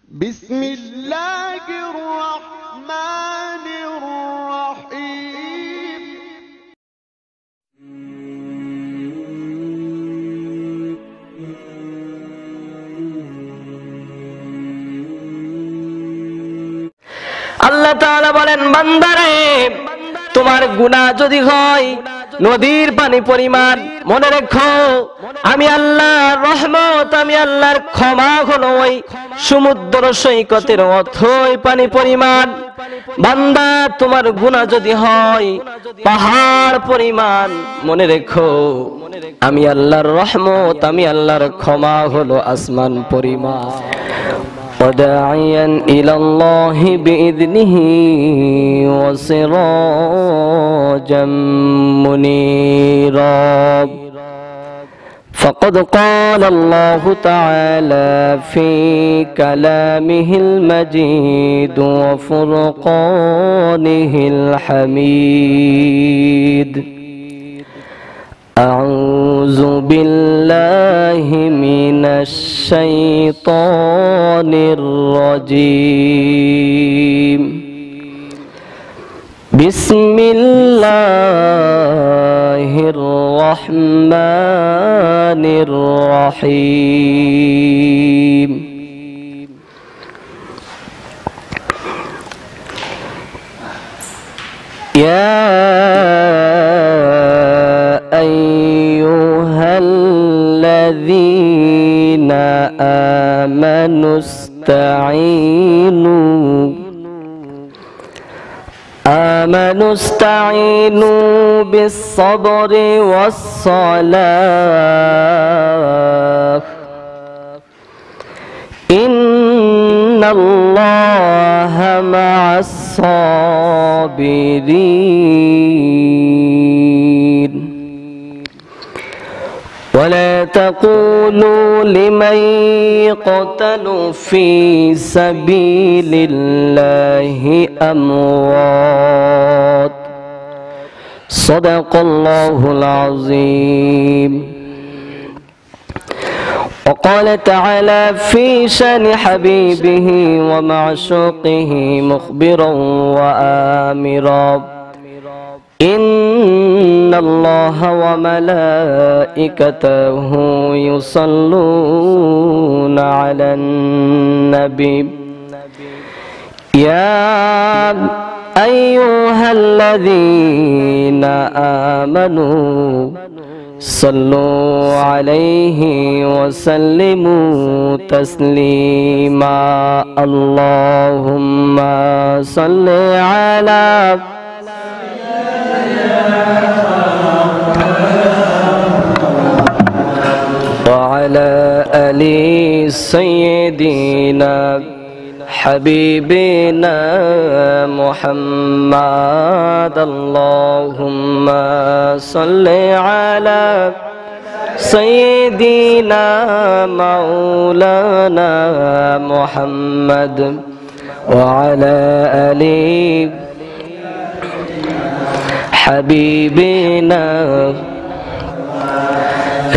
بسم الله الرحمن الرحيم আল্লাহ তাআলা বলেন, বান্দারে তোমার গুনাহ যদি হয় নদীর পানি পরিমাণ, মনে রেখো আমি আল্লাহর রহমত, আমি আল্লাহর ক্ষমা হলো ওই সমুদ্র সৈকতের অথই পানি পরিমাণ। বান্দা তোমার গুনাহ যদি হয় পাহাড় পরিমাণ, মনে রেখো আমি আল্লাহর রহমত, আমি আল্লাহর ক্ষমা হলো আসমান পরিমাণ। وداعيا إلى الله بإذنه وسراجا منيرا فقد قال الله تعالى في كلامه المجيد وفرقانه الحميد أعوذ بالله من الشيطان الرجيم بسم الله الرحمن الرحيم يا أيها الذين آمنوا استعينوا بالصبر والصلاة إن الله مع الصابرين ولا تقولوا لمن يقتل في سبيل الله أموات صدق الله العظيم وقال تعالى في شأن حبيبه ومعشوقه مخبرا وآمرا إن الله وملائكته يصلون على النبي يا أيها الذين آمنوا صلوا عليه وسلموا تسليما اللهم صل على وعلى آل سيدنا حبيبنا محمد اللهم صل على سيدنا مولانا محمد وعلى آل حبيبنا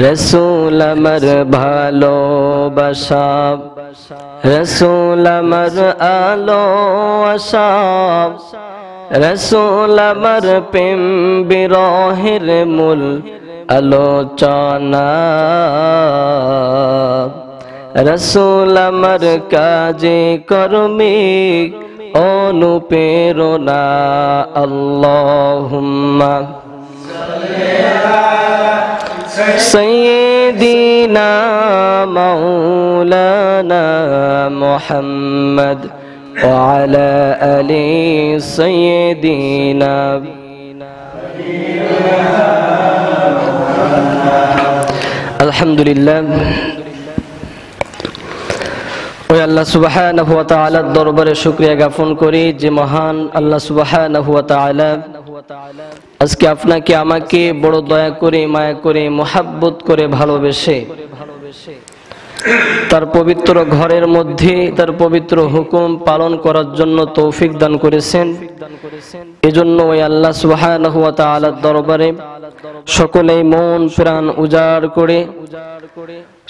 রসুল আমার ভালোবাসা রসুল আমার আলো আশা রসুল আমার প্রেম বিরহের মূল আলোচনা রসুল আমার কাজে কর্মে অনুপ্রেরণা আল্লাহুম্মা سيدنا مولانا محمد وعلى آل سيدنا الحمد لله ওই আল্লাহ সুবহানাহু ওয়া তাআলার দরবারে শুকরিয়া জ্ঞাপন করি যে মহান আল্লাহ সুবহানাহু ওয়া তাআলা আজকে আপনাকে আমাকে বড় দয়া করে মায়া করে মোহাব্বত করে ভালোবেসে তার পবিত্র ঘরের মধ্যে তার পবিত্র হুকুম পালন করার জন্য তৌফিক দান করেছেন। এজন্য ওই আল্লাহ সুবহানাহু ওয়া তাআলার দরবারে সকলেই মন প্রাণ উজাড় করে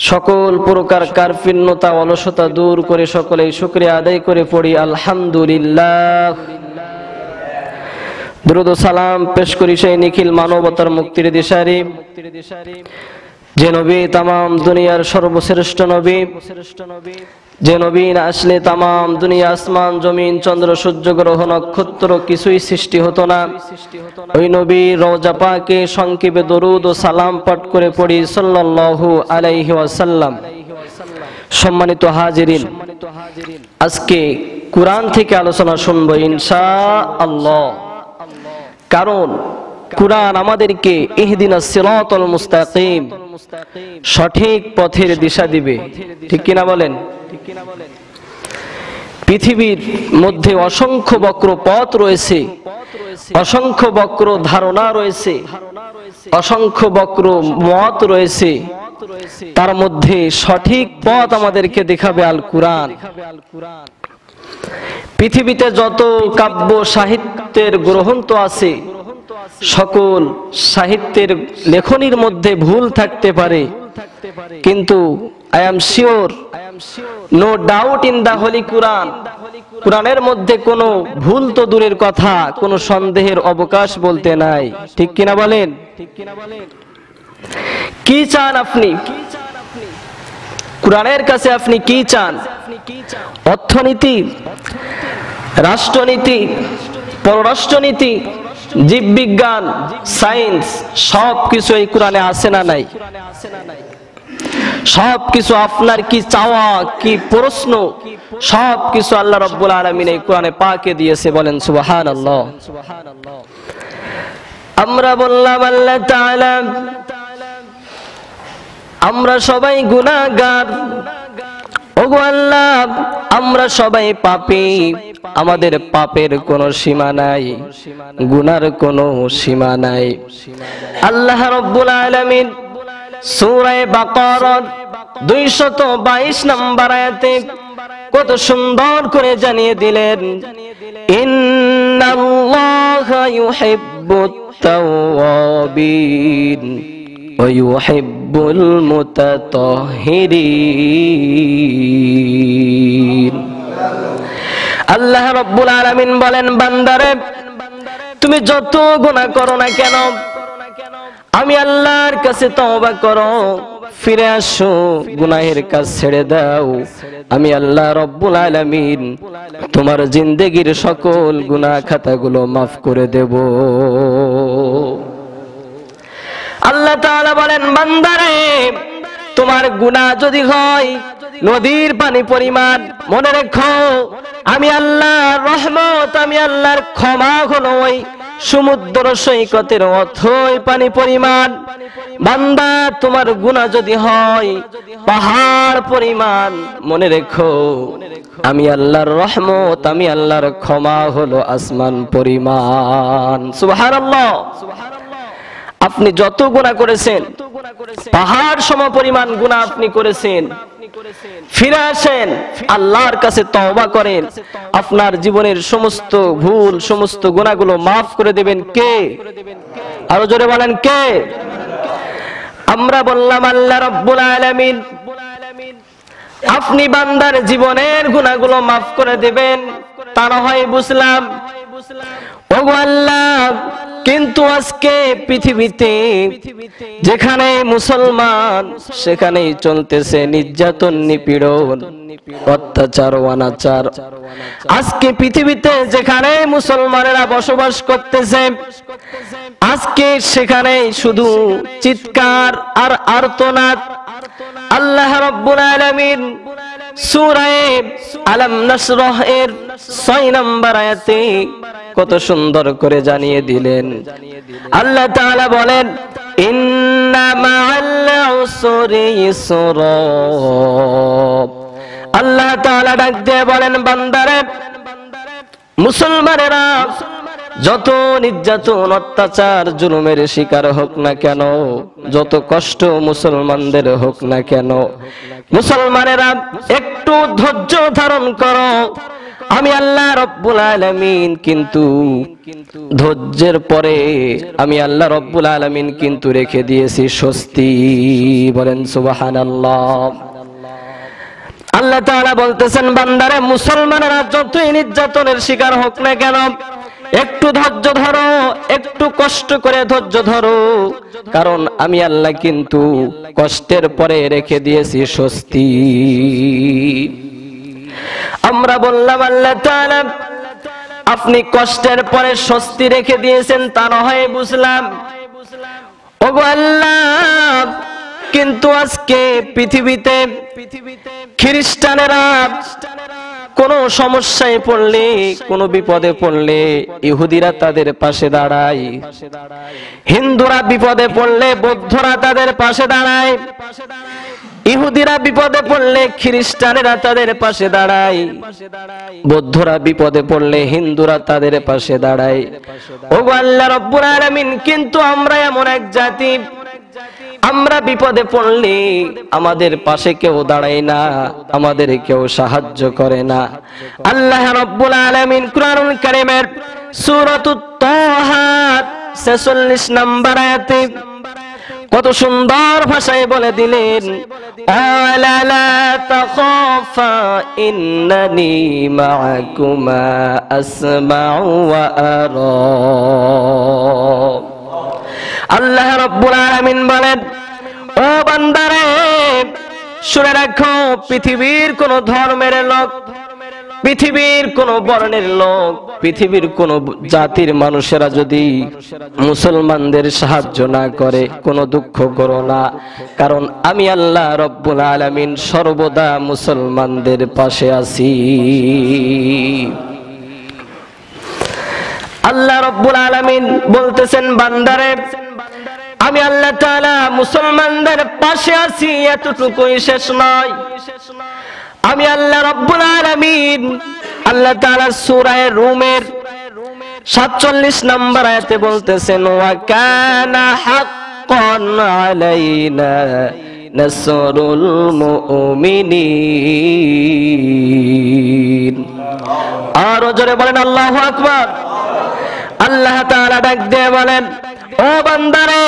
সকল প্রকার কার্পণ্যতা অলসতা দূর করে সকলেই শুকরিয়া আদায় করে পড়ি আলহামদুলিল্লাহ। দুরূদ ও সালাম পেশ করি সেই নিখিল মানবতার মুক্তির দিশারি যে নবী তামাম দুনিয়ার সর্বশ্রেষ্ঠ নবী, যে নবী না আসলে তামাম দুনিয়া আসমান জমিন চন্দ্র সূর্য গ্রহ নক্ষত্র কিছুই সৃষ্টি হতো না। ওই নবী রওজা পাকে সংক্ষেপে দরুদ ও সালাম পাঠ করে পড়ি সাল্লাল্লাহু আলাইহি ওয়াসাল্লাম। সম্মানিত হাজিরিন, আজকে কুরআন থেকে আলোচনা শুনবো ইনশাআল্লাহ। কারণ কুরআন আমাদেরকে ইহদিনাস সিরাতাল মুস্তাকিম, সঠিক পথের দিশা দিবে। ঠিক কিনা বলেন? পৃথিবীর মধ্যে অসংখ্য বক্র পথ রয়েছে, অসংখ্য বক্র ধারণা রয়েছে, অসংখ্য বক্র মত রয়েছে, তার মধ্যে সঠিক পথ আমাদেরকে দেখাবে আল কুরআন। পৃথিবীতে যত কাব্য সাহিত্যের গ্রন্থ আছে, সকল সাহিত্যের লেখনির মধ্যে ভুল থাকতে পারে, কিন্তু I am sure, no doubt in the holy Quran, কুরআনের মধ্যে কোনো ভুল তো দূরের কথা, কোনো সন্দেহের অবকাশ বলতে নাই। ঠিক কিনা বলেন? কি চান আপনি? কুরআনের কাছে আপনি কি চান? অর্থনীতি, রাষ্ট্রনীতি, পররাষ্ট্রনীতি, জীববিজ্ঞান, সায়েন্স, সব কিছু এই কোরআনে আছে না নাই? সব কিছু আপনার কি চাওয়া, কি প্রশ্ন, সব কিছু আল্লাহ রাব্বুল আলামিন এই কোরআনে পাকে দিয়েছে। বলেন সুবহানাল্লাহ। আমরা বললাম আল্লাহ তাআলা আমরা সবাই গুনাহগার। ওগো আল্লাহ, আমরা সবাই পাপী, আমাদের পাপের কোনো সীমা নাই, গুনার কোনো সীমা নাই। আল্লাহ রাব্বুল আলামিন সূরা বাকারার 222 নম্বর আয়াতে কত সুন্দর করে জানিয়ে দিলেন, ইন্নাল্লাহা ইউহিব্বুত তাওয়াবিন ওয়া ইউহিব্বুল মুতাতাহহিরিন। আল্লাহ রাব্বুল আলামিন বলেন, বান্দারে তুমি যত গুনাহ করো না কেন, আমি আল্লাহর কাছে তওবা করো, ফিরে আসো, গুনাহের কাজ ছেড়ে দাও, আমি আল্লাহ রাব্বুল আলামিন তোমার জিন্দেগীর সকল গুনাহ খাতাগুলো মাফ করে দেব। আল্লাহ তাআলা বলেন, বান্দারে তোমার গুনাহ যদি হয় নদীর পানি পরিমাণ, মনে রেখো আমি আল্লাহর রহমত, আমি আল্লাহর ক্ষমা হলো ওই সমুদ্র সৈকতের অথই পানি পরিমাণ। বান্দা তোমার গুনাহ যদি হয় পাহাড় পরিমাণ, মনে রেখো আমি আল্লাহর রহমত, আমি আল্লাহর ক্ষমা হলো আসমান পরিমাণ। সুবহানাল্লাহ। আপনি যত গুনাহ করেছেন, পাহাড় সম পরিমাণ গুনাহ আপনি করেছেন, ফিরে আসেন, আল্লাহর কাছে তওবা করেন, আপনার জীবনের সমস্ত ভুল, সমস্ত গুনাহগুলো মাফ করে দেবেন কে? আরো জোরে বলেন কে? আমরা বললাম আল্লাহ রাব্বুল আলামিন। আপনি বান্দার জীবনের গুনাহগুলো মাফ করে দেবেন, তা না হয় বুঝলাম। ওগো আল্লাহ, কিন্তু আজকে পৃথিবীতে যেখানে মুসলমান সেখানেই চলতেছে নির্যাতন, নিপীড়ন, অত্যাচার, অনাচার। আজকে পৃথিবীতে যেখানে মুসলমানেরা বসবাস করতেছে, আজকে সেখানেই শুধু চিৎকার আর আর্তনাদ। আল্লাহ রাব্বুল আলামিন সূরা আলাম নাশরাহ এর 6 নম্বর আয়াতে কত সুন্দর করে জানিয়ে দিলেন। আল্লাহ তাআলা বলেন, ইন্না মাআল উসরি ইসরা। আল্লাহ তাআলা ডাক দিয়ে বলেন, বান্দারে, মুসলমানেরা যত নির্যাতন অত্যাচার জুলুমের শিকার হোক না কেন, যত কষ্ট মুসলমানদের হোক না কেন, মুসলমানেরা একটু ধৈর্য ধারণ করো। আমি আল্লাহ রব্বুল আলামিন কিন্তু ধৈর্যের পরে আমি আল্লাহ রব্বুল আলামিন কিন্তু রেখে দিয়েছি স্বস্তি। বলেন সুবহানাল্লাহ। আল্লাহ তাআলা বলতেছেন, বান্দারে মুসলমানেরা যতই নির্যাতনের শিকার হোক না কেন, একটু ধৈর্য ধরো, একটু কষ্ট করে ধৈর্য ধরো, কারণ আমি আল্লাহ কিন্তু কষ্টের পরে রেখে দিয়েছি স্বস্তি। আমরা বললাম, আল্লাহ তাআলা আপনি কষ্টের পরে স্বস্তি রেখে দিয়েছেন, তা না হয় বুঝলাম। ওগো আল্লাহ, কিন্তু আজকে পৃথিবীতে খ্রিস্টানেরা কোন সমস্যায় পড়লে, কোন বিপদে পড়লে ইহুদিরা তাদের পাশে দাঁড়ায়, হিন্দুরা বিপদে পড়লে বৌদ্ধরা তাদের পাশে দাঁড়ায়, ইহুদিরা বিপদে পড়লে খ্রিস্টানেরা তাদের পাশে দাঁড়ায়, বৌদ্ধরা বিপদে পড়লে হিন্দুরা তাদের পাশে দাঁড়ায়। ওগো আল্লাহ রব্বুল আলামিন, কিন্তু আমরা এমন এক জাতি, আমরা বিপদে পড়লে আমাদের পাশে কেউ দাঁড়ায় না, আমাদের কেউ সাহায্য করে না। আল্লাহ রাব্বুল আলামিন কুরআনুল কারীমের সূরাতুত তাহা 46 নম্বর আয়াতে কত সুন্দর ভাষায় বলে দিলেন, আলা লা তাখাফা ইন্নানি মাআকুমা আসমাউ ওয়া আরা। আল্লাহ রাব্বুল আলামিন বলেন, ও বান্দারে শুনে রাখো, পৃথিবীর কোন ধর্মের লোক, পৃথিবীর কোন বর্ণের লোক, পৃথিবীর কোন জাতির মানুষেরা যদি মুসলমানদের সাহায্য না করে, কোনো দুঃখ করো না, কারণ আমি আল্লাহ রাব্বুল আলামিন সর্বদা মুসলমানদের পাশে আছি। আল্লাহ রাব্বুল আলামিন বলতেছেন, বান্দারে আমি আল্লাহ তাআলা মুসলমানদের পাশে আছি, এতটুকুই শেষ নয়। আমি আল্লাহ রাব্বুল আলামিন আল্লাহ তাআলা সূরা রুমের 47 নম্বর আয়াতে বলতেছেন, ওয়া কানা হাক্কান আলাইনা নাসরুল মুমিনিন। আর জোরে বলেন আল্লাহু আকবার। আল্লাহ তাআলা ডাক দিয়ে বলেন, ও বান্দারে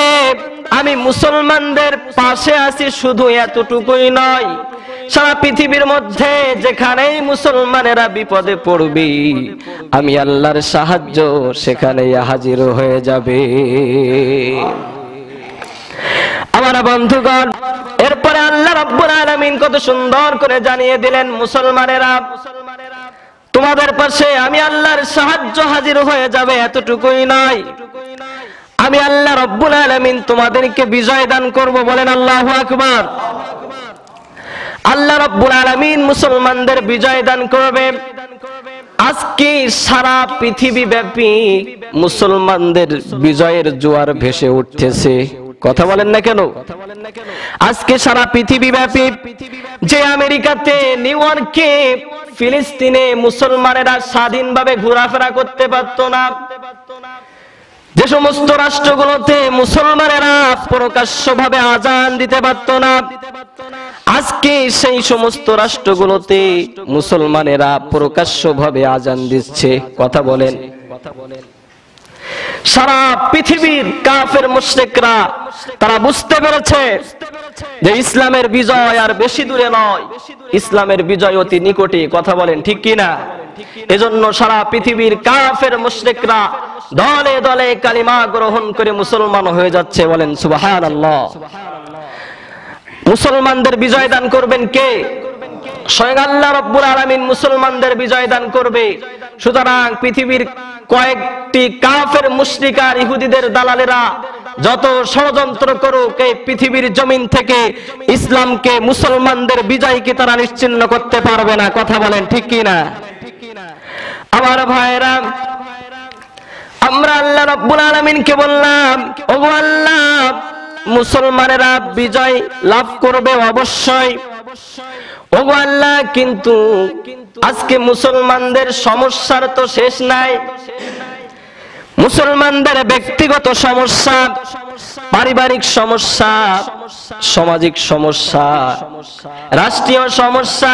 আমি মুসলমানদের পাশে আছি, শুধু এতটুকুই নয়, সারা পৃথিবীর মধ্যে যেখানেই মুসলমানেরা বিপদে পড়বে আমি আল্লাহর সাহায্য সেখানেই হাজির হয়ে যাবে। আমার বন্ধুগণ, এরপরে আল্লাহ রাব্বুল আলামিন কত সুন্দর করে জানিয়ে দিলেন, মুসলমানেরা তোমাদের পাশে আমি আল্লাহর সাহায্য হাজির হয়ে যাবে, এতটুকুই নয়, আমি আল্লাহ রাব্বুল আলামিন তোমাদেরকে বিজয় দান করব। বলেন আল্লাহু আকবার। আল্লাহ রাব্বুল আলামিন মুসলমানদের বিজয় দান করবে। আজকে সারা পৃথিবী ব্যাপী মুসলমানদের বিজয়ের জোয়ার ভেসে উঠতেছে। কথা বলেন না কেন? আজকে সারা পৃথিবী ব্যাপী, যে আমেরিকাতে, নিউ ইয়র্কে, ফিলিস্তিনে মুসলমানেরা স্বাধীনভাবে ঘোরাফেরা করতে পারত না, যে সমস্ত রাষ্ট্রগুলোতে মুসলমানেরা প্রকাশ্যভাবে আযান দিতে পারত না, আজকে সেই সমস্ত রাষ্ট্রগুলোতে মুসলমানেরা প্রকাশ্যভাবে আযান দিচ্ছে। কথা বলেন। সারা পৃথিবীর কাফের মুশরিকরা তারা বুঝতে পেরেছে যে ইসলামের বিজয় আর বেশি দূরে নয়, ইসলামের বিজয় অতি নিকটে। কথা বলেন ঠিক কিনা? এজন্য সারা পৃথিবীর কাফের মুশরিকরা দলে দলে কালিমা গ্রহণ করে মুসলমান হয়ে যাচ্ছে। বলেন সুবহানাল্লাহ। মুসলমানদের বিজয় দান করবেন কে? স্বয়ং আল্লাহ রাব্বুল আলামিন মুসলমানদের বিজয় দান করবে। সুতরাং পৃথিবীর কয়েকটি কাফের মুশরিক আর ইহুদিদের দালালেরা যত ষড়যন্ত্র করুক, এই পৃথিবীর জমিন থেকে ইসলামকে, মুসলমানদের বিজয়কে তারা নিশ্চিহ্ন করতে পারবে না। কথা বলেন ঠিক কিনা? আমার ভাইরা, আমরা আল্লাহ রাব্বুল আলামিনকে বললাম, ওগো আল্লাহ, মুসলমানেরা বিজয় লাভ করবে অবশ্যই। ওগো আল্লাহ, কিন্তু আজকে মুসলমানদের সমস্যার তো শেষ নাই। মুসলমানদের ব্যক্তিগত সমস্যা, পারিবারিক সমস্যা, সামাজিক সমস্যা, রাষ্ট্রীয় সমস্যা,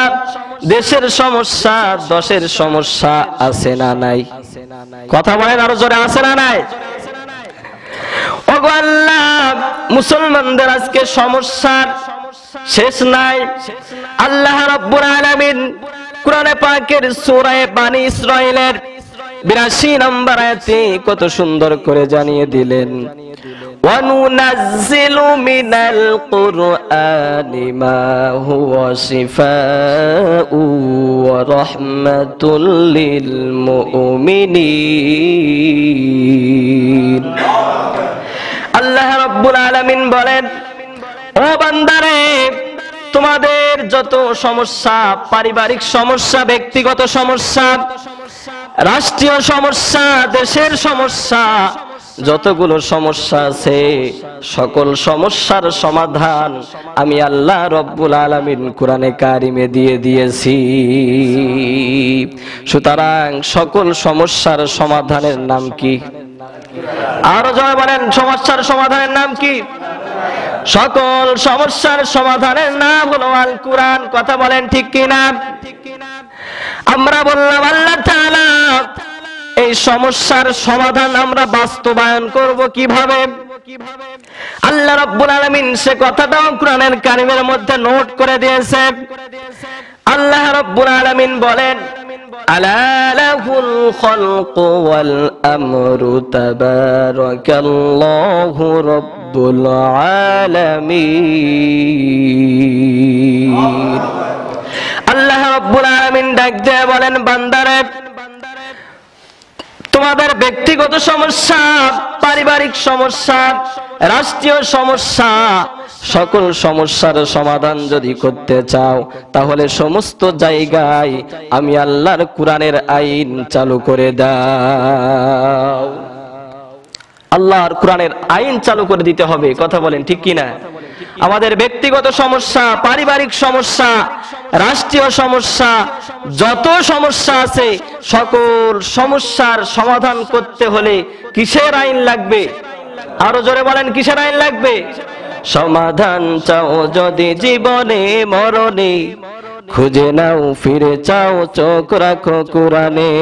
দেশের সমস্যা, দশের সমস্যা আছে না নাই? কথা বলেন আরো জোরে, আছে না নাই? ওগো আল্লাহ, মুসলমানদের আজকে সমস্যার শেষ নাই। আল্লাহ রাব্বুল আলামিন কোরআনে পাকের সূরা বানী ইসরাঈলের 82 নম্বর আয়াতে কত সুন্দর করে জানিয়ে দিলেন, ওয়ানুনাজ্জিলু মিনাল কুরআনি মা হুয়া শিফাউ ওয়া রাহমাতুল লিল মুমিনিন। আল্লাহ রাব্বুল আলামিন বলেন, ও বান্দারে, তোমাদের যত সমস্যা, পারিবারিক সমস্যা, ব্যক্তিগত সমস্যা, রাষ্ট্রীয় সমস্যা, দেশের সমস্যা, যতগুলো সমস্যা আছে, সকল সমস্যার সমাধান আমি আল্লাহ রব্বুল আলামিন কোরআনে কারিমে দিয়ে দিয়েছি। সুতরাং সকল সমস্যার সমাধানের নাম কি? আরো জয় বলেন, সমস্যার সমাধানের নাম কি? সকল সমস্যার সমাধানের নাম হলো আল কোরআন। কথা বলেন ঠিক কিনা? আমরা বললাম আল্লাহ তাআলা এই সমস্যার সমাধান আমরা বাস্তবায়ন করব কিভাবে? আল্লাহ রাব্বুল আলামিন সে কথাটাও কোরআনের কারিমের মধ্যে নোট করে দিয়েছে। আল্লাহ রাব্বুল আলামিন বলেন, আলা লাহুল খালকু ওয়াল আমরু তাবারাকাল্লাহু রাব্বুল আলামিন। আল্লাহ রাব্বুল আলামিন ডাক দিয়ে বলেন, বান্দারে, তোমাদের ব্যক্তিগত সমস্যা, পারিবারিক সমস্যা, রাষ্ট্রীয় সমস্যা, সকল সমস্যার সমাধান যদি করতে চাও, তাহলে সমস্ত জায়গায় আমি আল্লাহর কোরআনের আইন চালু করে দাও। আল্লাহর কোরআনের আইন চালু করে দিতে হবে। কথা বলেন ঠিক কিনা? আমাদের ব্যক্তিগত সমস্যা, পারিবারিক সমস্যা, রাষ্ট্রীয় সমস্যা, যত সমস্যা আছে, সকল সমস্যার সমাধান করতে হলে কিসের আইন লাগবে? আরো জোরে বলেন, কিসের আইন লাগবে? সমাধান চাও যদি জীবনে মরণে, খুঁজে নাও ফিরে চাও চোখ রাখো কোরআনে,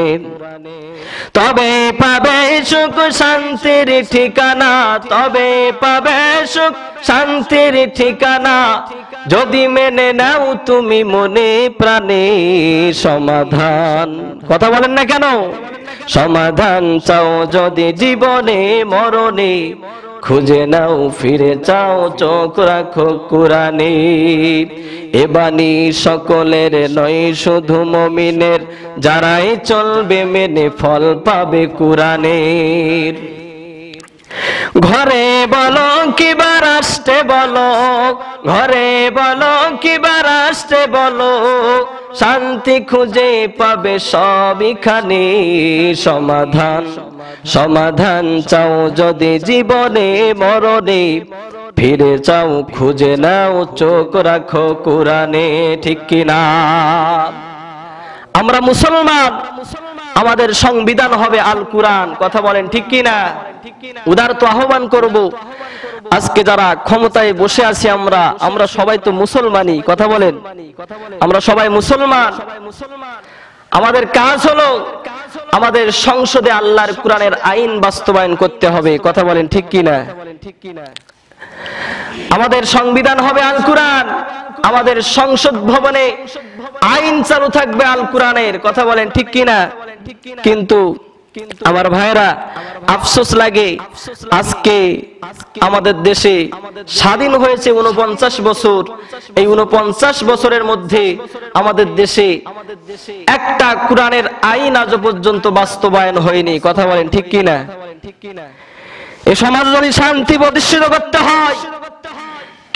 তবে পাবে সুখ শান্তির ঠিকানা, তবে পাবে সুখ শান্তির ঠিকানা, যদি মেনে নাও তুমি মনে প্রাণে সমাধান। কথা বলেন না কেন? সমাধান চাও যদি জীবনে মরণে, খুঁজে নাও ফিরে চাও চোখ রাখো কোরআনে। এ বাণী সকলের নয় শুধু মুমিনের, যারাই চলবে মেনে ফল পাবে কোরআনের। ঘরে বলো কিবা রাষ্ট্রে বলো, ঘরে বলো কিবা রাষ্ট্রে বলো, শান্তি খুঁজে পাবে সবখানে সমাধান। সমাধান চাও যদি জীবনে মরণে, ফিরে চাও খুঁজে নাও চোখ রাখো কোরআনে। ঠিক কিনা? আমরা মুসলমান, আমাদের সংবিধান হবে আল কোরআন। কথা বলেন ঠিক কিনা? উদারত আহ্বান করব, আজকে যারা ক্ষমতায় বসে আছি আমরা সবাই তো মুসলমানই। কথা বলেন, আমরা সবাই মুসলমান। আমাদের কাজ হলো আমাদের সংসদে আল্লাহর কোরআনের আইন বাস্তবায়ন করতে হবে। কথা বলেন ঠিক কিনা? আমাদের সংবিধান হবে আল কোরআন, আমাদের সংসদ ভবনে আইন চালু থাকবে আল কোরআনের। কথা বলেন ঠিক কিনা? কিন্তু আমার ভাইরা, আফসোস লাগে, আজকে আমাদের দেশে স্বাধীন হয়েছে 49 বছর। এই 49 বছরের মধ্যে আমাদের দেশে একটা কোরআনের আইন আজ পর্যন্ত বাস্তবায়ন হয়নি। কথা বলেন ঠিক কিনা? এই সমাজ যদি শান্তি প্রতিষ্ঠিত করতে হয়,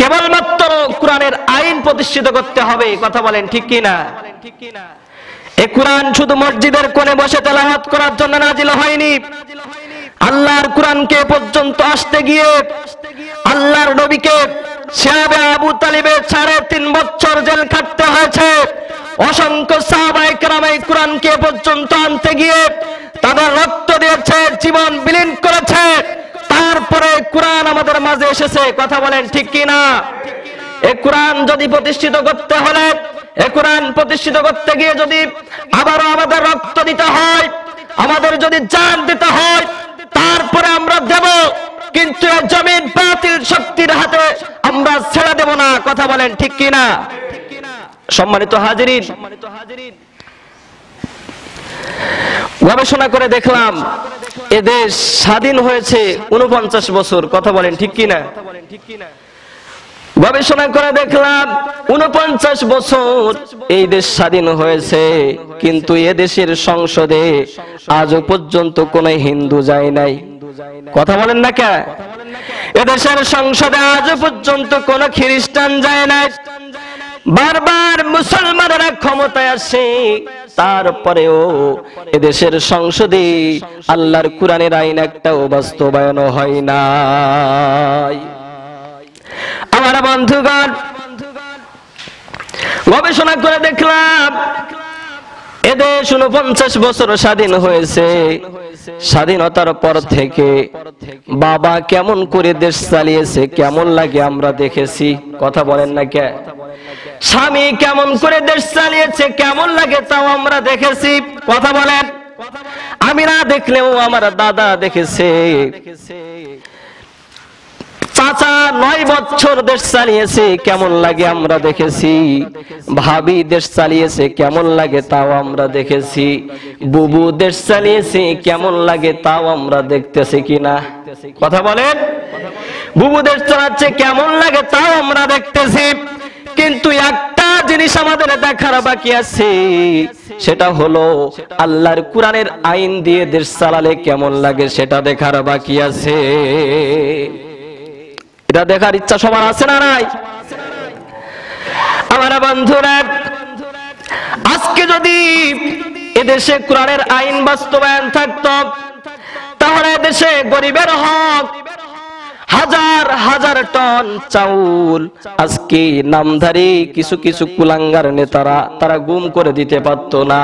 কেবলমাত্র কোরআনের আইন প্রতিষ্ঠিত করতে হবে। কথা বলেন ঠিক কিনা? এই কোরআন শুধু মসজিদের কোণে বসে তেলাওয়াত করার জন্য নাজিল হয়নি। আল্লাহর কোরআনকে পর্যন্ত আসতে গিয়ে আল্লাহর নবীকে সাহাবে আবু তালিবের 3.5 বছর জেল খাটতে হয়েছে। অসংখ্য সাহাবায়ে কেরাম এই কোরআনকে পর্যন্ত আনতে গিয়ে তাদের রক্ত দিয়েছে, জীবন বিলীন করেছে, তারপরে কোরআন আমাদের মাঝে এসেছে। কথা বলেন ঠিক কি না? এই কোরআন যদি প্রতিষ্ঠিত করতে হলে, এই কোরআন প্রতিষ্ঠিত করতে গিয়ে যদি আবারও আমাদের রক্ত দিতে হয়, আমাদের যদি জান দিতে হয়, তারপরে আমরা দেব, কিন্তু এই জমিন বাতিল শক্তির হাতে আমরা ছেড়ে দেব না। কথা বলেন ঠিক কি না? সম্মানিত হাজিরিন, গবেষণা করে দেখলাম এদেশ স্বাধীন হয়েছে 49 বছর। কথা বলেন ঠিক কি না? গবেষণা করে দেখলাম 49 বছর এই দেশ স্বাধীন হয়েছে, কিন্তু এ দেশের সংসদে আজও পর্যন্ত কোন হিন্দু যায় নাই। কথা বলেন না কে? এদেশের সংসদে আজও পর্যন্ত কোন খ্রিস্টান যায় নাই। বারবার মুসলমানরা ক্ষমতায় আসে, তারপরেও এদেশের সংসদে আল্লাহর কোরআনের আইন একটাও বাস্তবায়ন হয় নাই। আমার বন্ধুগণ, গবেষণা করে দেখলাম এদেশ 49 বছর স্বাধীন হয়েছে। স্বাধীনতার পর থেকে বাবা কেমন করে দেশ চালিয়েছে কেমন লাগে আমরা দেখেছি। কথা বলেন না কে? স্বামী কেমন করে দেশ চালিয়েছে কেমন লাগে তাও আমরা দেখেছি। কথা বলেন। আমি না দেখলেও আমার দাদা দেখেছে। চাচা 9 বছর দেশ চালিয়েছে কেমন লাগে আমরা দেখেছি। ভাবি দেশ চালিয়েছে কেমন লাগে তাও আমরা দেখেছি। বুবু দেশ চালিয়েছে কেমন লাগে তাও আমরা দেখতেছি কিনা। কথা বলেন। বুবু দেশ চালাচ্ছে কেমন লাগে তাও আমরা দেখতেছি, কিন্তু একটা জিনিস আমাদের দেখার বাকি আছে, সেটা হলো আল্লাহর কোরআনের আইন দিয়ে দেশ চালালে কেমন লাগে সেটা দেখার বাকি আছে। এটা দেখার ইচ্ছা সবার আছে না নাই? আমার বন্ধুরা, আজকে যদি এদেশে কোরআনের আইন বাস্তবায়ন থাকতো, তাহলে এদেশে গরিবের হক হাজার হাজার টন চাউল আজকে নামধারী কিছু কিছু কুলাঙ্গার নেতারা তারা গুম করে দিতে পারতো না।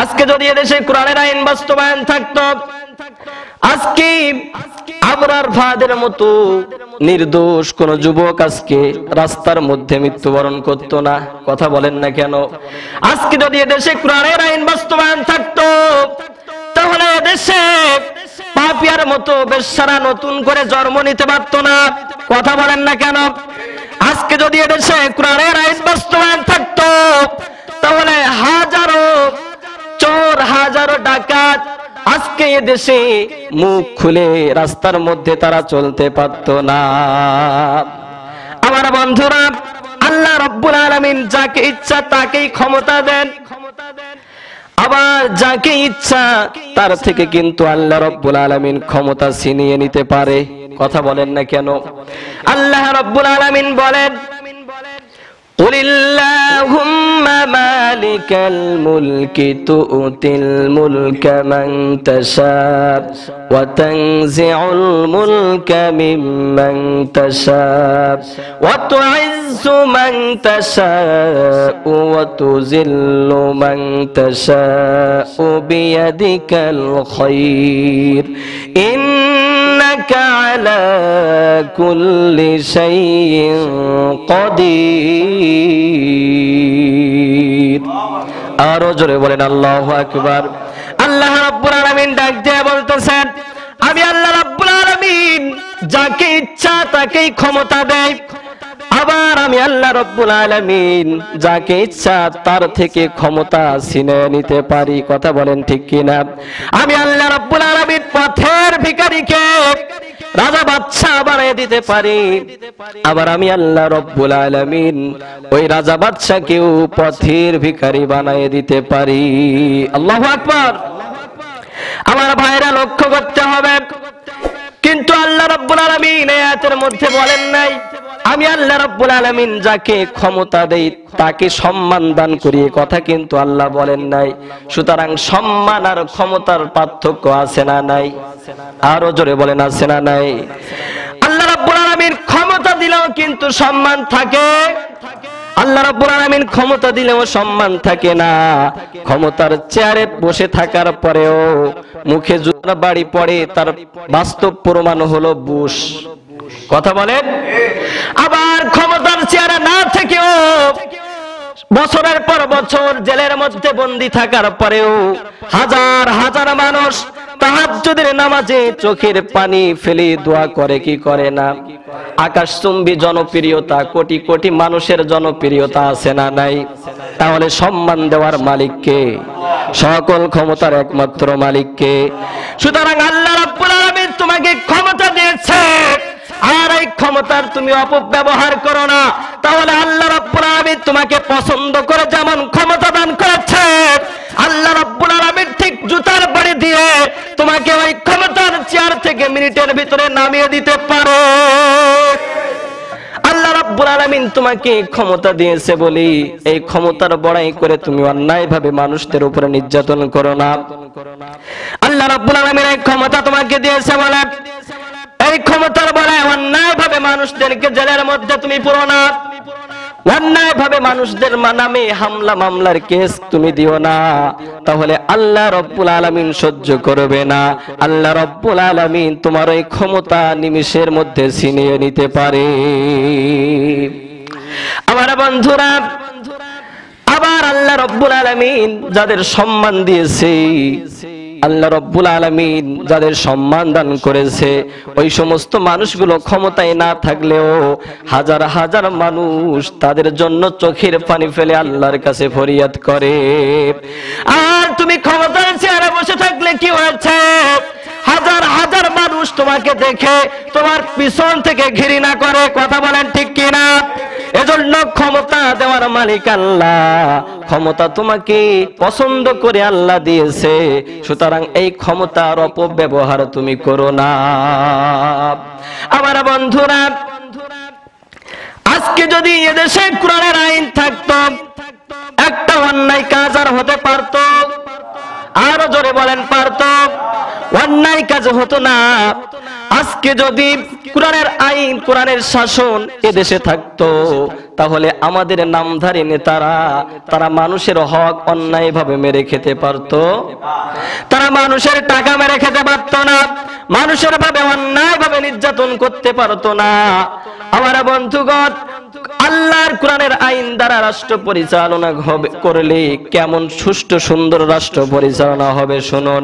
আজকে যদি এদেশে কোরআনের আইন বাস্তবায়ন থাকতো, আজকে আবরার ফাদের মতো নির্দোষ কোন যুবক আজকে রাস্তার মধ্যে মৃত্যুবরণ করতো না। কথা বলেন না কেন? আজকে যদি এদেশে কোরআনের আইন বাস্তবায়ন থাকতো, তাহলে এদেশে পাপিয়ার মতো বেশ্যারা নতুন করে জন্ম নিতে পারতো না। কথা বলেন না কেন? আজকে যদি এদেশে কোরআনের আইন বাস্তবায়ন থাকতো, তাহলে হাজারো চোর হাজারো ডাকাত আজকে এদেশে মুখ খুলে রাস্তার মধ্যে তারা চলতে পারতো না। আমার বন্ধুরা, আল্লাহ রাব্বুল আলামিন যাকে ইচ্ছা তাকেই ক্ষমতা দেন, আবার যাকে ইচ্ছা তার থেকে কিন্তু আল্লাহ রাব্বুল আলামিন ক্ষমতা ছিনিয়ে নিতে পারে। কথা বলেন না কেন? আল্লাহ রাব্বুল আলামিন বলেন, কুলিল্লাহুম্মা মালিকাল মুলকি তু'তিল মুলকা মান তাশা ওয়া তানজি'ুল মুলকা মিম্মান তাশা ওয়া তু'ইজ্জু মান তাশা ওয়া তুযিল্লু মান তাশা বিয়াদিকাল খায়র ইন্নাকা আলা কুল্লি শাইইন কাদির। আরো জোরে বলেন আল্লাহু আকবার। আল্লাহ রাব্বুল আলামিন ডাক দিয়ে বলতেছেন, আমি আল্লাহ রাব্বুল আলামিন যাকে ইচ্ছা তাকেই ক্ষমতা দেই, আবার আমি আল্লাহ রাব্বুল আলামিন যাকে ইচ্ছা তার থেকে ক্ষমতা ছিনিয়ে নিতে পারি। কথা বলেন ঠিক কিনা? আমি আল্লাহ রাব্বুল আলামিন পথের ভিখারিকে রাজা বাদশাহ বানিয়ে দিতে পারি, আবার আমি আল্লাহ রাব্বুল আলামিন ওই রাজা বাদশাকেও পথের ভিখারি বানিয়ে দিতে পারি। আল্লাহু আকবার। আমার ভাইরা লক্ষ্য করতে হবে, কিন্তু আল্লাহ রাব্বুল আলামিন এই আয়াতের মধ্যে বলেন নাই আমি আল্লাহ রাব্বুল আলামিন যাকে ক্ষমতা দেই তাকে সম্মান দান করি, কথা কিন্তু আল্লাহ বলেন নাই। সুতরাং সম্মান আর ক্ষমতার পার্থক্য আছে না নাই? আরো জোরে বলেন আছে না নাই? আল্লাহ রাব্বুল আলামিন ক্ষমতা দিলেও কিন্তু সম্মান থাকে, আল্লাহ রাব্বুল আলামিন ক্ষমতা দিলেও সম্মান থাকে না, ক্ষমতার চেয়ারে বসে থাকার পরেও মুখে জুতার বাড়ি পড়ে, তার বাস্তব প্রমাণ হলো বুশ। কথা বলেন। আবার ক্ষমতার চেয়ারে না থেকেও বছরের পর বছর জেলের মধ্যে বন্দী থাকার পরেও হাজার হাজার মানুষ তাহাজ্জুদের নামাজে চোখের পানি ফেলে দোয়া করে কি করে না? আকাশচুম্বী জনপ্রিয়তা, কোটি কোটি মানুষের জনপ্রিয়তা আছে না নাই? তাহলে সম্মান দেওয়ার মালিক কে? সকল ক্ষমতার একমাত্র মালিক কে? সুতরাং আল্লাহ রাব্বুল আলামিন তোমাকে ক্ষমতা দিয়েছে, আর এই ক্ষমতার তুমি অপব্যবহার করো না, তাহলে আল্লাহ রাব্বুল আলামিন তোমাকে পছন্দ করে যেমন ক্ষমতা দান করেছে, আল্লাহ রাব্বুল আলামিন ঠিক জুতার বাড়ি দিয়ে তোমাকে ওই ক্ষমতার চেয়ার থেকে মিনিটের ভিতরে নামিয়ে দিতে পারে। আল্লাহ রাব্বুল আলামিন তোমাকে ক্ষমতা দিয়েছে বলি এই ক্ষমতার বড়াই করে তুমি অন্যায়ভাবে মানুষদের উপরে নির্যাতন করো না। আল্লাহ রাব্বুল আলামিন এই ক্ষমতা তোমাকে দিয়েছে বলে এই ক্ষমতার বড়াই অন্যায়ভাবে মানুষদেরকে জেলের মধ্যে তুমি পুরো না, অন্যায়ভাবে মানুষদের নামে হামলা মামলার কেস তুমি দিও না, তাহলে আল্লাহ রাব্বুল আলামিন সহ্য করবে না। আল্লাহ রাব্বুল আলামিন তোমার এই ক্ষমতা নিমিষের মধ্যে ছিনিয়ে নিতে পারে। আমার বন্ধুরা, আবার আল্লাহ রাব্বুল আলামিন যাদের সম্মান দিয়েছে, আল্লাহ রাব্বুল আলামিন যাদের সম্মান দান করেছে, ওই সমস্ত মানুষগুলো ক্ষমতায় না থাকলেও হাজার হাজার মানুষ তাদের জন্য চোখের পানি ফেলে আল্লাহর কাছে ফরিয়াদ করে। আর তুমি ক্ষমতার চেয়ারে বসে থাকলে কি হয়েছে? হাজার হাজার মানুষ তোমাকে দেখে তোমার পিছন থেকে ঘৃণা করে। কথা বলেন ঠিক কিনা? এজন্য ক্ষমতা দেওয়ার মালিক আল্লাহ, ক্ষমতা তোমাকে পছন্দ করে আল্লাহ দিয়েছে, সুতরাং এই ক্ষমতার অপব্যবহার তুমি করো না। আমার বন্ধুরা, আজকে যদি এদেশে কোরআনের আইন থাকতো, একটা অন্যায় কাজ আর হতে পারতো? আরো জোরে বলেন, পারতো? অন্যায় কাজ হতো না। আজকে যদি কোরআনের আইন, কোরআনের শাসন এদেশে থাকতো, তাহলে আমাদের নামধারী নেতারা তারা মানুষের হক অন্যায়ভাবে মেরে খেতে পারতো? তারা মানুষের টাকা মেরে খেতে পারতো না, মানুষের ভাবে অন্যায়ভাবে নির্যাতন করতে পারতো না। আমার বন্ধুগণ, আল্লাহর কোরআনের আইন দ্বারা রাষ্ট্র পরিচালনা করলে কেমন সুষ্ঠু সুন্দর রাষ্ট্র পরিচালনা হবে শুনুন।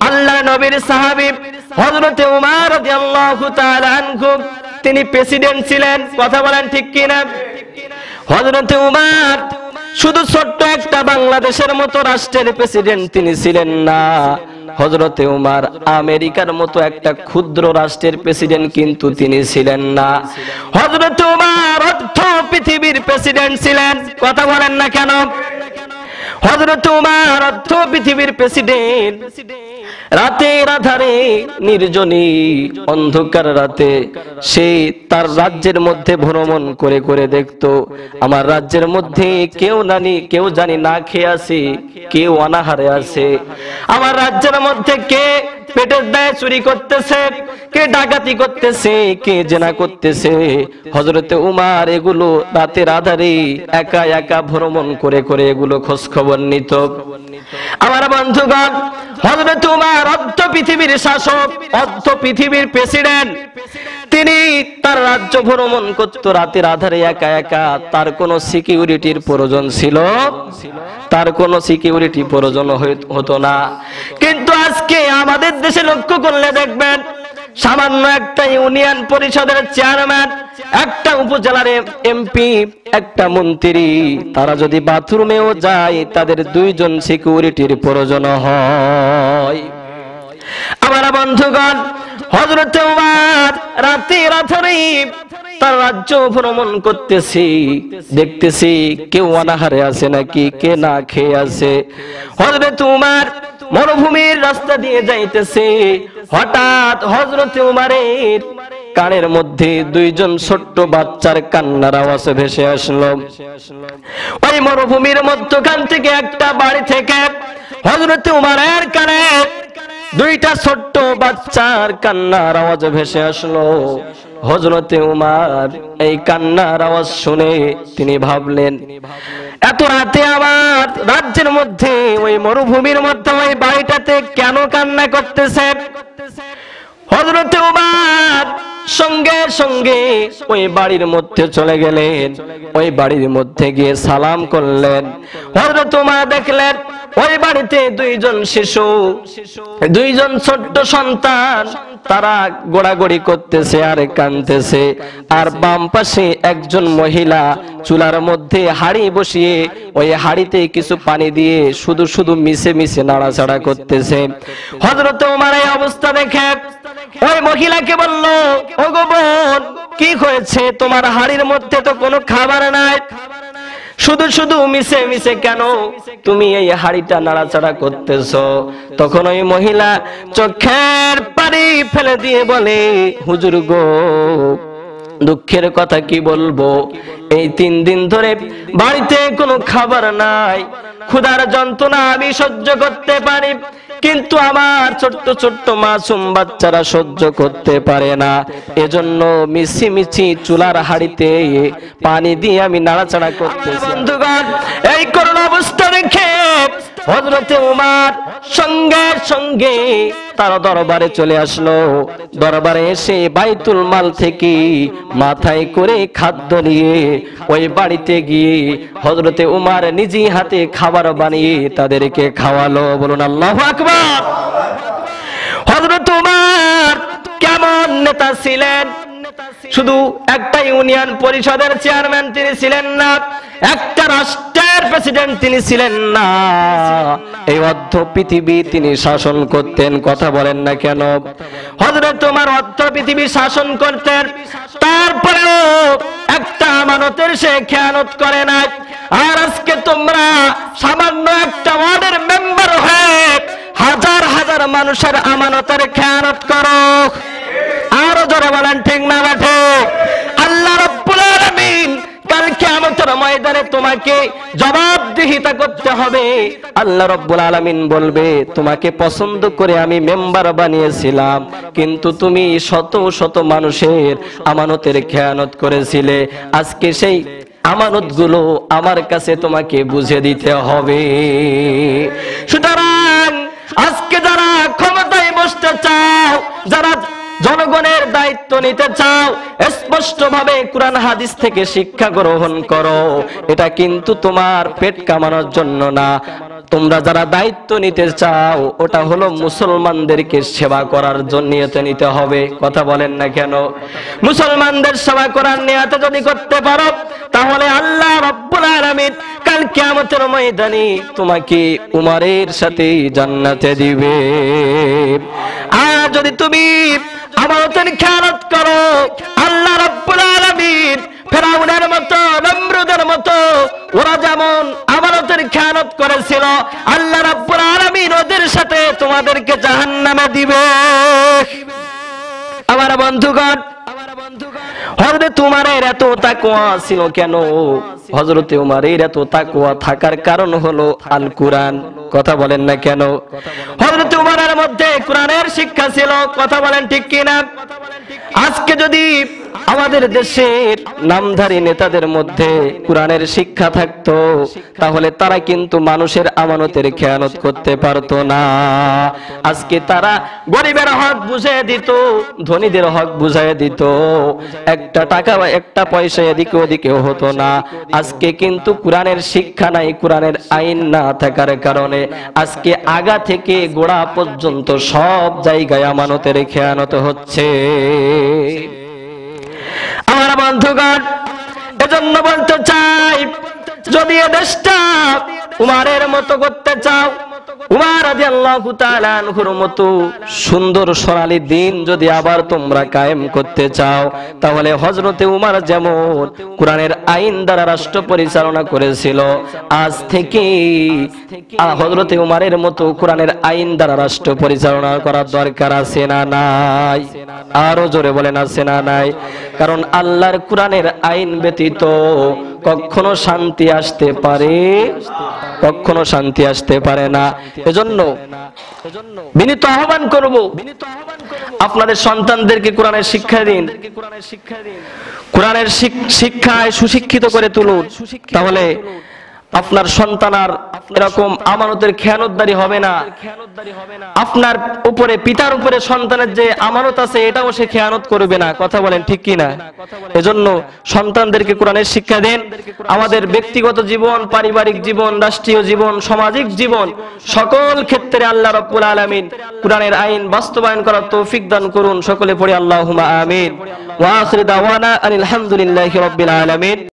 আল্লাহ নবীর সাহাবী হযরত উমর রাদিয়াল্লাহু তাআলা আনহু, তিনি প্রেসিডেন্ট ছিলেন। কথা বলেন ঠিক কিনা? হযরত উমর শুধু ছোট্ট একটা বাংলাদেশের মতো রাষ্ট্রের প্রেসিডেন্ট তিনি ছিলেন না, হযরত উমর আমেরিকার মতো একটা ক্ষুদ্র রাষ্ট্রের প্রেসিডেন্ট কিন্তু তিনি ছিলেন না। হযরত উমর অর্ধ পৃথিবীর প্রেসিডেন্ট ছিলেন। কথা বলেন না কেন? হযরত উমর অর্ধ পৃথিবীর প্রেসিডেন্ট। রাতের আধারে নির্জনী অন্ধকার রাতে সে তার রাজ্যের মধ্যে ভ্রমণ করে করে দেখতো আমার রাজ্যের মধ্যে কেউ জানি না খেয়ে আছে, কেউ অনাহারে আছে। আমার রাজ্যের মধ্যে কে পেটের দায়ে চুরি করতেছে, কে ডাকাতি করতেছে, কে জেনা করতেছে। হযরতে উমর এগুলো রাতের আধারে একা একা ভ্রমণ করে করে এগুলো খোঁজ খবর নিত। আমার বন্ধুগণ, হযরত উমর অর্ধ পৃথিবীর শাসক, অর্ধ পৃথিবীর প্রেসিডেন্ট। তিনি তার রাজ্য ভ্রমণ করত রাতের আধারে একা একা। তার কোনো সিকিউরিটির প্রয়োজন ছিল? তার কোনো সিকিউরিটি প্রয়োজন হতো না। কিন্তু আজকে আমাদের দেশে লক্ষ্য করলে দেখবেন, সামান্য একটা ইউনিয়ন পরিষদের চেয়ারম্যান, একটা উপজেলার এমপি, একটা মন্ত্রী, তারা যদি বাথরুমেও যায় তাদের 2 জন সিকিউরিটির প্রয়োজন হয়। আমার বন্ধুগণ, হযরত উমর রাতের আধারে তার রাজ্য ভ্রমণ করতেছি, দেখতেছি কেউ অনাহারে আছে নাকি, কে না খেয়ে আছে। হযরত উমর মরুভূমির রাস্তা দিয়ে যাইতেছে। হঠাৎ হযরত উমরের কানের মধ্যে 2 জন ছোট্ট বাচ্চার কান্নার আওয়াজ ভেসে আসলো। ওই মরুভূমির মধ্যখান থেকে একটা বাড়ি থেকে হযরত উমরের কানে দুইটা ছোট্ট বাচ্চার কান্নার আওয়াজ ভেসে আসলো। হযরতে উমর এই কান্নার আওয়াজ শুনে তিনি ভাবলেন, এত রাতে আমার রাজ্যের মধ্যে ওই মরুভূমির মধ্যে ওই বাড়িটাতে কেন কান্না করতেছে? হযরতে উমর সঙ্গে সঙ্গে ওই বাড়ির মধ্যে চলে গেলেন। ওই বাড়ির মধ্যে গিয়ে সালাম করলেন। হযরত উমর দেখলেন ওই বাড়িতে দুইজন শিশু, দুইজন ছোট্ট সন্তান, তারা গোড়াগড়ি করতেছে আর কাঁদতেছে। আর বাম পাশে একজন মহিলা চুলার মধ্যে হাঁড়ি বসিয়ে ওই হাঁড়িতে কিছু পানি দিয়ে শুধু শুধু মিশে মিশে নাড়াচাড়া করতেছে। হযরত উমর এই অবস্থা দেখে ওই মহিলাকে বলল, ওগো বোন, কি হয়েছে? তোমার হাঁড়ির মধ্যে তো কোনো খাবার নাই, শুধু শুধু মিশে মিশে কেন তুমি এই হাঁড়িটা নাড়াচাড়া করতেছো? তখন ওই মহিলা চোখের পানি ফেলে দিয়ে বলে, হুজুর গো, দুঃখের কথা কি বলবো, এই 3 দিন ধরে বাড়িতে কোনো খাবার নাই, ক্ষুধার যন্ত্রণা আমি সহ্য করতে পারি, কিন্তু আমার ছোট্ট ছোট্ট মাসুম বাচ্চারা সহ্য করতে পারে না, এজন্য মিছি মিছি চুলার হাঁড়িতে পানি দিয়ে আমি নাড়াচাড়া করতেছি। বন্ধুগণ, এই করুণ অবস্থা দেখে হযরতে উমর সঙ্গে সঙ্গে তার দরবারে চলে আসলো। দরবারে এসে বাইতুল মাল থেকে মাথায় করে খাদ্য নিয়ে ওই বাড়িতে গিয়ে হযরতে উমর নিজে হাতে খাবার বানিয়ে তাদেরকে খাওয়ালো। বলুন আল্লাহু আকবার। হযরত উমর কেমন নেতা ছিলেন! শুধু একটা ইউনিয়ন পরিষদের চেয়ারম্যান তিনি ছিলেন না, একটা রাষ্ট্রের প্রেসিডেন্ট তিনি ছিলেন না, এই অর্ধ পৃথিবী তিনি শাসন করতেন। কথা বলেন না কেন? হযরত উমর অর্ধ পৃথিবী শাসন করতেন, তারপরেও একটা আমানতের সে খেয়ানত করে না। আর আজকে তোমরা সামান্য একটা ওয়ার্ডের মেম্বার হয়ে হাজার হাজার মানুষের আমানতের খেয়ানত করো। আরো জোরে বলেন ঠিক না বেঠে? আল্লাহ রাব্বুল আলামিন কাল কিয়ামতের ময়দানে তোমাকে জবাবদিহিতা করতে হবে। আল্লাহ রাব্বুল আলামিন বলবে, তোমাকে পছন্দ করে আমি মেম্বার বানিয়েছিলাম, কিন্তু তুমি শত শত মানুষের আমানতের খেয়ানত করেছিলে। আজকে সেই আমানতগুলো আমার কাছে তোমাকে বুঝে দিতে হবে। সুতরাং আজকে যারা ক্ষমতায় বসতে চাও, যারা জনগণের দায়িত্ব নিতে চাও, স্পষ্ট ভাবে কোরআন হাদিস থেকে শিক্ষা গ্রহণ করো। এটা কিন্তু তোমার পেট কামানোর জন্য না। তোমরা যারা দায়িত্ব নিতে চাও, ওটা হলো মুসলমানদেরকে সেবা করার জন্য নিতে হবে। কথা বলেন না কেন? মুসলমানদের সেবা করার নিয়তে যদি করতে পারো, তাহলে আল্লাহ রাব্বুল আলামিন কাল কিয়ামতের ময়দানে তোমাকে উমরের সাথে জান্নাতে দিবে। আর যদি তুমি আমানতের খেয়ানত করো, আল্লাহ রাব্বুল আলামিন ফেরাউনের মতো, নমরুদের মতো, ওরা যেমন আমানতের খেয়ানত করেছিল, আল্লাহ রাব্বুল আলামিন ওদের সাথে তোমাদেরকে জাহান্নামে দিবে। আমার বন্ধুগণ, হযরত উমরের এত তাকওয়া ছিল কেন? হযরত উমরের এত তাকওয়া থাকার কারণ হলো আল কুরআন। কথা বলেন না কেন? হযরত উমরের মধ্যে কোরআনের শিক্ষা ছিল। কথা বলেন ঠিক কিনা? আজকে যদি আমাদের দেশের নামধারী নেতাদের মধ্যে কোরআনের শিক্ষা থাকতো, তাহলে তারা কিন্তু মানুষের আমানতের খেয়ানত করতে পারতো না। আজকে তারা গরিবের হক বুঝিয়ে দিত, ধনীদের হক বুঝিয়ে দিত, একটা টাকা বা একটা পয়সা এদিকে ওদিকেও হতো না। আজকে কিন্তু কোরআনের শিক্ষা নাই, কোরআনের আইন না থাকার কারণে আজকে আগা থেকে গোড়া পর্যন্ত সব জায়গায় আমানতের খেয়ানত হচ্ছে। আমার বন্ধুগণ, এজন্য বলতে চাই, যদি এ দেশটা উমরের মতো করতে চাও, উমর রাদিয়াল্লাহু তাআলা আনহুর মতো সুন্দর সোনালী দিন যদি আবার তোমরা কায়েম করতে চাও, তাহলে হযরতে উমর যেমন কোরআনের আইন দ্বারা রাষ্ট্র পরিচালনা করেছিল, আজ থেকে হযরতে উমরের মতো কোরআনের আইন দ্বারা রাষ্ট্র পরিচালনা করার দরকার আছে না নাই? আরো জোরে বলেন, আছে না নাই? কারণ আল্লাহর কোরআনের আইন ব্যতীত কখনো শান্তি আসতে পারে কখনো শান্তি আসতে পারে না। এজন্য বিনীত আহ্বান করব, আপনাদের সন্তানদেরকে কোরআনের শিক্ষা দিন, কোরআনের শিক্ষায় সুশিক্ষিত করে তুলুন, তাহলে আপনার সন্তান আর এরকম আমানতের খেয়ানতদারি হবে না। আপনার উপরে, পিতার উপরে সন্তানের যে আমানত আছে এটাও সে খেয়ানত করবে না। কথা বলেন ঠিক কি না? এজন্য সন্তানদেরকে কোরআনের শিক্ষা দেন। আমাদের ব্যক্তিগত জীবন, পারিবারিক জীবন, রাষ্ট্রীয় জীবন, সামাজিক জীবন, সকল ক্ষেত্রে আল্লাহ রাব্বুল আলামিন কোরআনের আইন বাস্তবায়ন করার তৌফিক দান করুন। সকলে পড়ি আল্লাহুম্মা আমিন। ওয়া আখিরু দাওয়ানা আনিল হামদুলিল্লাহি রাব্বিল আলামিন।